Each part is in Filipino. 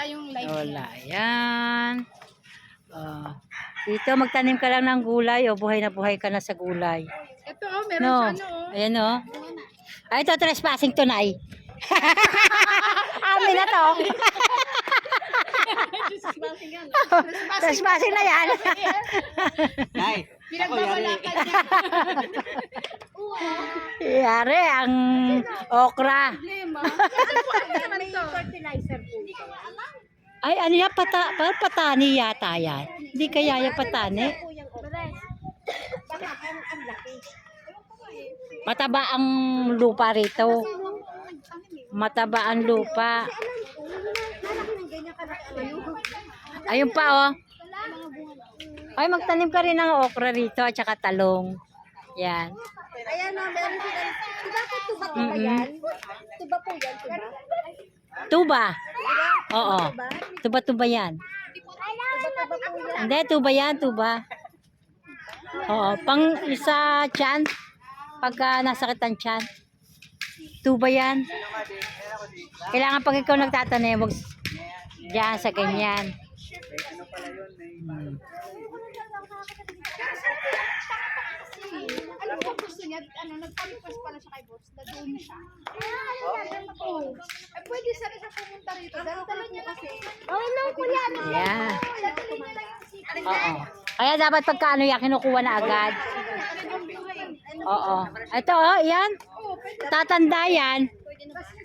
yung live. Lola, ayan. Dito magtanim ka lang ng gulay o buhay na buhay ka na sa gulay. Ito meron No. sa ano Ayan Ay, ito trespassing to, Nay. Amin na to. Trespassing na yan. Nay, ako yari. Yari ang okra. Ay, ano yan? Patani yata yan. Hindi kaya yung patani. Mataba ang lupa rito. Mataba ang lupa. Ayun pa Ay, magtanim ka rin ng okra rito at saka talong. Yan. Ayan na, meron sila. Diba po tuba yan? Tuba po yan, tuba? Tuba. Oo. Tuba yan. Tuba-tuba po yan. Hindi, tuba yan, tuba. Oo, pang isa tiyan. Pagka nasakit ang tiyan. Tuba yan. Kailangan pag ikaw nagtatanim, wag diyan sa ganyan. Alam ko gusto niya, nagpa-request pala siya kay boss, na doon siya. Pwede siya pumunta rito. Dala niya kasi. Yeah. Oo. Kaya dapat pagka ano yan, kinukuha na agad. Oo. Ito yan. Tatanda yan.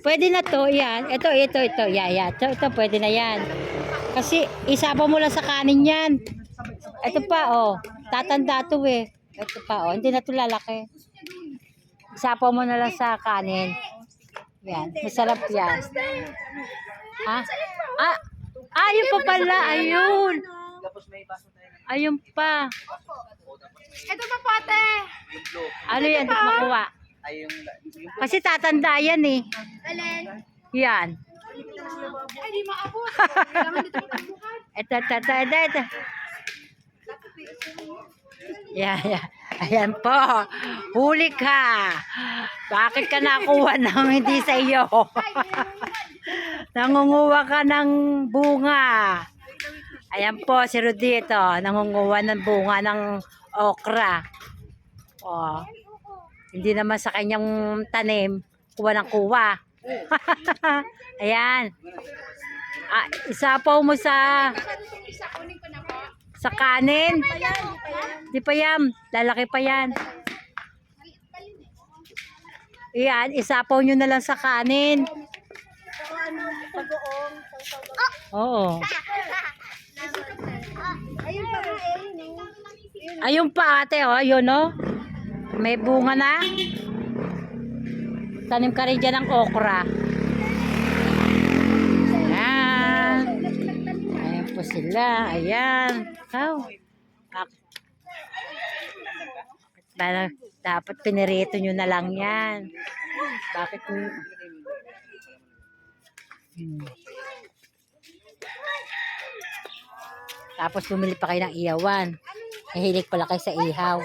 Pwede na to, yan. Ito. Yeah. Ito, pwede na yan. Kasi isapa mo lang sa kanin yan. Ito pa, tatanda to Ito pa, hindi na to lalaki. Isapa mo na lang sa kanin. Yan, masarap yan. Ha? Ayun pa pala, ayun. Ayun pa. Ito pa pate. Ano yan, di makuha? Kasi tatanda yan Alin? Yan. Ay, di maabot. Kailangan dito magbuhat. Ito. Yeah. Ayan po. Huli ka. Bakit ka nakuha ng hindi sa iyo? Nangunguha ka ng bunga. Ayan po si Rudy ito. Nangunguha ng bunga ng okra. Hindi naman sa kanyang tanim. Kuha ng kuha. Ayan. Isapaw mo sa kanin. Di pa yan. Lalaki pa yan. Ayan. Isapaw nyo na lang sa kanin. Oo. Ayun pa ate yun May bunga na. Tanim ka rin dyan ng okra. Ayan. Ayan po sila. Ayan. Dapat pinirito nyo na lang yan. Bakit Tapos bumili pa kayo ng iyawan. Mahilig pala kayo sa ihaw.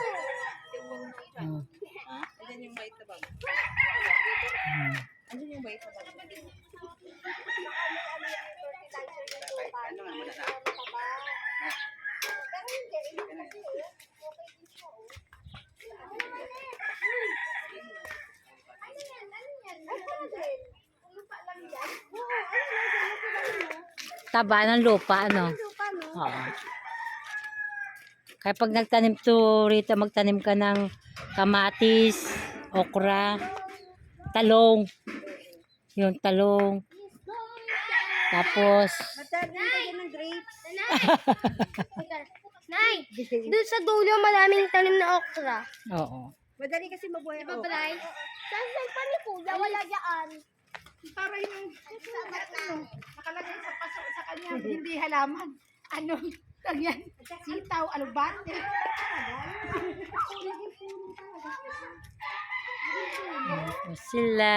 Taba ng lupa, Oo. Kaya pag nagtanim rito, magtanim ka ng kamatis, okra, talong. Yung talong. Tapos, ng grapes. Nay, doon sa dulo maraming tanim na okra. oo. Madali kasi mabuhay ang okra. Bye. Saan pa ni Kuya? Wala dyan. Para yung nakalagay sa paso sa kanya, hindi halaman. Yan? Sitaw, alubate. Ito sila.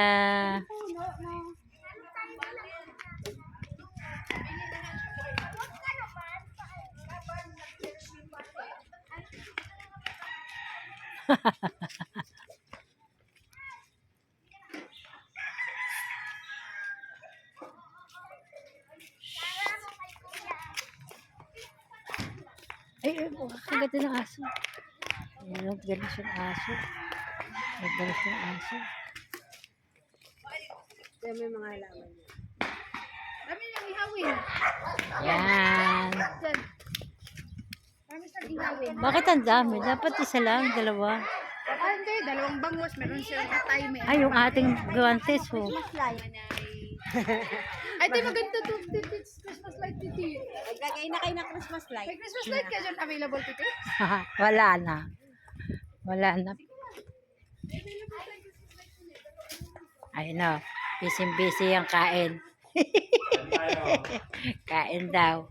Ay, kagad ng aso. Ayan, galis yung aso. Ay, galis yung aso. Kaya may mga halaman niya. Dami lang ihawin. Yan. Diyan. Dami sa ihawin. Bakit ang dami? Dapat isa lang, dalawa. Ah, hindi. Dalawang bangus. Meron silang atay. May Ay, yung ating guantes, oh. Ay, di maganda to. Christmas light, titi. Naglagay na kayo ng Christmas light. May Christmas light ka dyan available, titi? Wala na. Wala na. Ay, no. Busy-busy ang kain. Kain daw.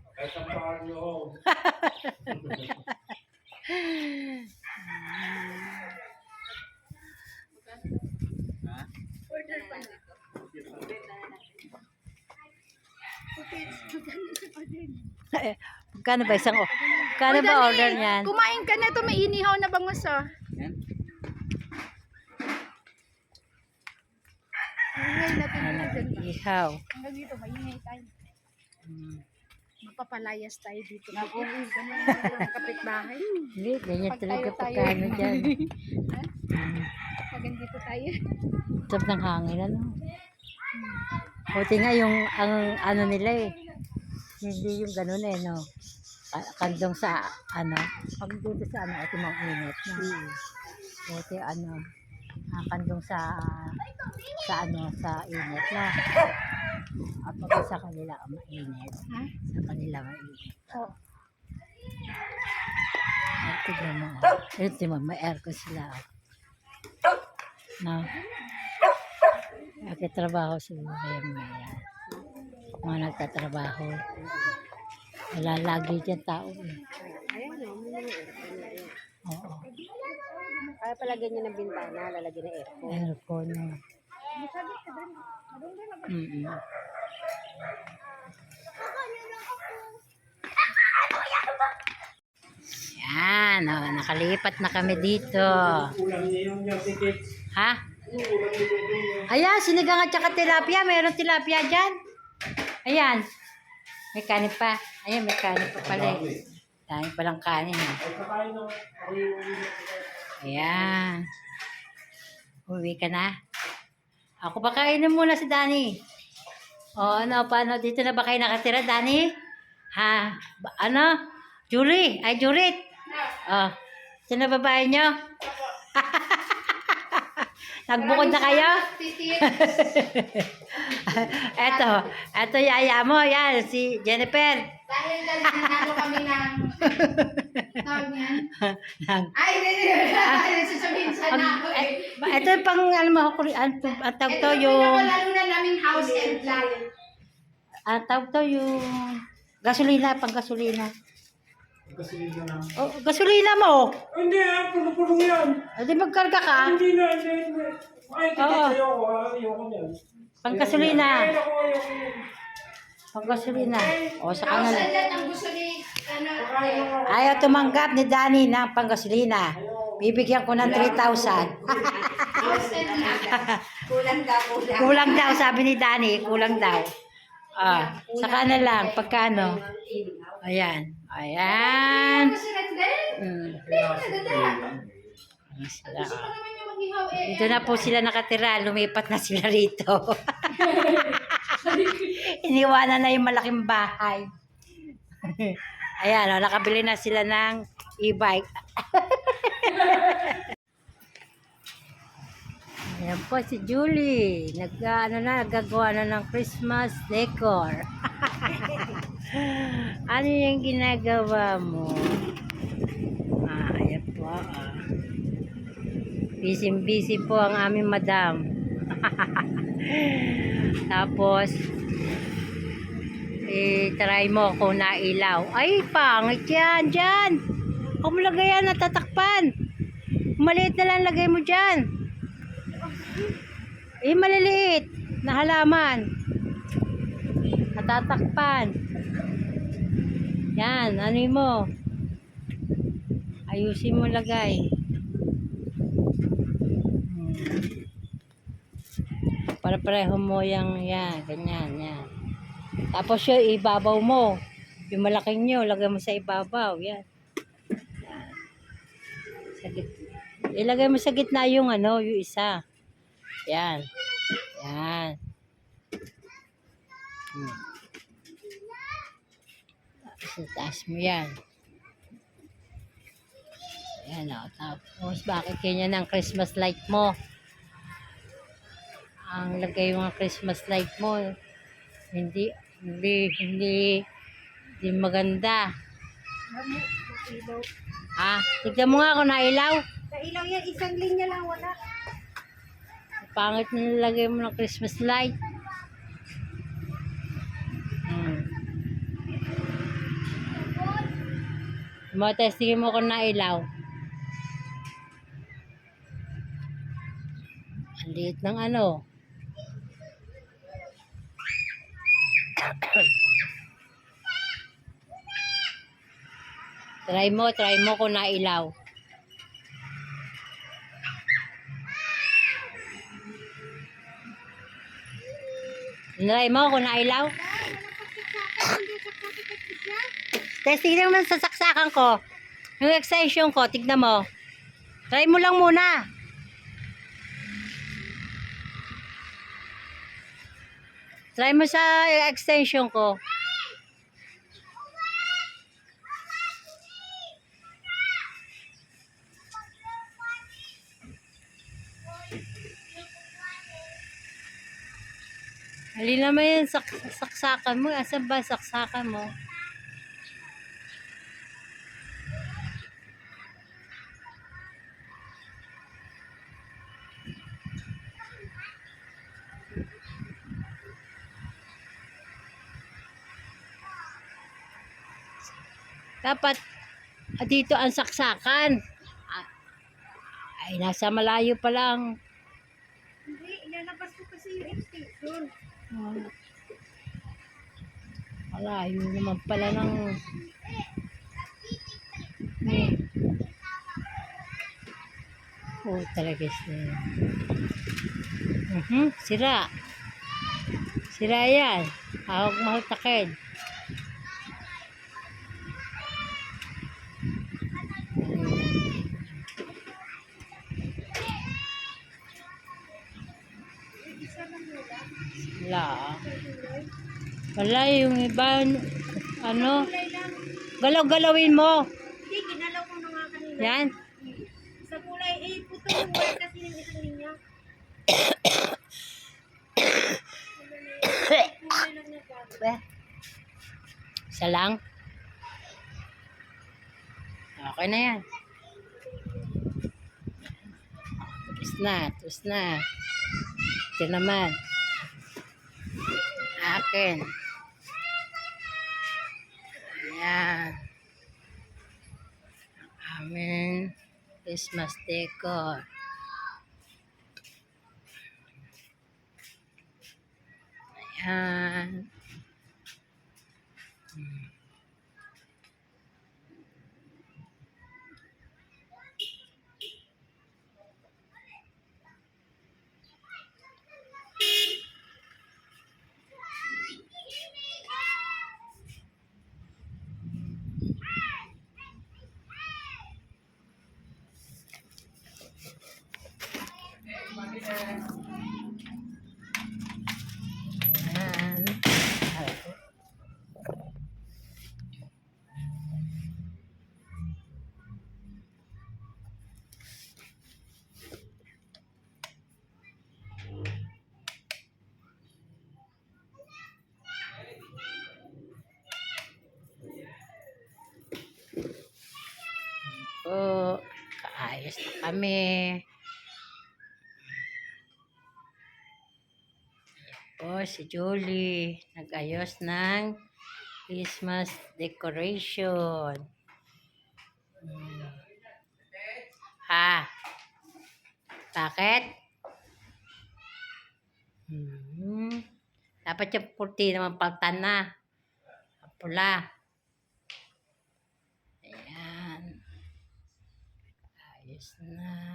Magkano ba isang Magkano ba order niyan? Kumain ka na to. May inihaw na bangus, oh. Yan. Ingay natin Ano, dito. ihaw. Hanggang dito, maingay tayo. Hmm. Mapapalayas tayo dito. Ganun kapitbahay. Hindi, ganyan Pag talaga tayo- pagkano dyan. Hanggang dito tayo. Sarap ng hangin, ano? Buti nga yung, ang ano nila eh. Hindi yung ganun eh, no? Kandong sa, ano? Pag dito sa, ano, ito mga init na. Buti, ano, kandong sa, ano, sa init na. At pag sa kanila, mainit. Ha? Sa kanila, mainit. Oo. At tignan mo, oh. Ito mo, may aircon sila, oh. No? Nagtatrabaho sila yung mga nagtatrabaho. Wala lagi dyan tao eh. Ayan, no, may mga aircon na yan. Oo. Kaya palagyan niya ng bintana, lalagyan ng aircon. Aircon. Oh. Mm-mm. Yan, oh, nakalipat na kami dito. Ha? Ayan, sinigang at saka tilapia. Mayroon tilapia dyan. Ayan. May kanin pa. Ayan, may kanin pa pala. Dami palang kanin. Eh. Ayan. Uwi ka na. Ako pa kainin muna si Danny. O, ano, paano? Dito na ba kayo nakatira, Danny? Ha? Ano? Julie? Ay, Jurit? Oh. Sino babae nyo? Nagbukod na kayo? Eto yaya mo, yan, si Jennifer. Dahil nanalo kami ng tawag niyan. Ay, hindi. Sasabihin sana ako eh. Ito yung pang, alam mo, ang tawag to Ito yung, pinakalalo na namin house and lot. ang tawag to yung, gasolina, pang gasolina. Gasolina na. Oh, gasolina mo. Hindi, puno-puno yan. Di magkarga ka. Hindi na, hindi. Ay, Oo. ayoko, ayoko niyan. Pang gasolina. Ayoko, ayoko. Pang gasolina. O, sa House kanila. and lot ang gusto ni, ano, Ayaw tumanggap ni Danny ng panggasolina. Bibigyan ko ng 3,000. house and lot. Kulang daw, kulang. Kulang daw, sabi ni Danny. Kulang daw. Ah, saka na lang. Pagkano? Ayan. Ayan. Gusto na din? Hindi mo na dada. Sila, Gusto pa naman yung mag-ihaw eh. dito na po sila nakatira. Lumipat na sila rito. Iniwanan na yung malaking bahay. Ayan, nakabili na sila ng e-bike. Ayan po si Julie. Nagagawa na ng Christmas decor. Ano yung ginagawa mo? Ayan po. Busy po ang aming madam. Tapos, try mo kung nailaw. Ay, pangit yan, dyan. Huwag mo lagay yan, natatakpan. Maliit na lang lagay mo dyan. Maliliit na halaman. Natatakpan. Yan, ano mo? Ayusin mo lagay. Para pareho mo yung yan, ganyan, yan. Tapos yung ibabaw mo. Yung malaking nyo, lagay mo sa ibabaw, yan. Sa ilagay mo sa gitna yung ano, yung isa. Yan. Yan. Sa taas mo yan. Yan o. Tapos, bakit ganyan ang Christmas light mo? Ang lagay yung Christmas light mo, hindi maganda. Ha? Tignan mo nga kung nailaw. Sa ilaw yan, isang linya lang wala. Pangit na nilagay mo ng Christmas light. Testingin mo kung nailaw. Ang liit ng ano. Try mo kung nailaw. Try mo kung nailaw. Testing naman sa saksakan ko. Yung extension ko, tignan mo. Try mo lang muna. Try mo sa extension ko. Halina naman yan, saksakan mo. Asan ba saksakan mo? Dapat dito ang saksakan. Ay, nasa malayo pa lang. Hindi, ilalabas ko kasi yung extension. Malayo naman pala ng... Oh, talaga siya. Sira. Sira yan. Hawag mahutakid. Wala yung iba, ano, galaw-galawin mo. Hindi, ginalaw ko na nga kanina. Yan. Sa kulay, puto yung wala kasi ng isang linya. Kulay lang na bago. Isa lang. Okay na yan. Tapos na. Ito naman. Akin. Ayan. Amin. Christmas decor. Ayan. Ayan. Po, kaayos na kami. Po, si Julie, nag-ayos ng Christmas decoration. Ha? Bakit? Dapat yung puti naman paltan na. Pula. Ayan. Ayos na.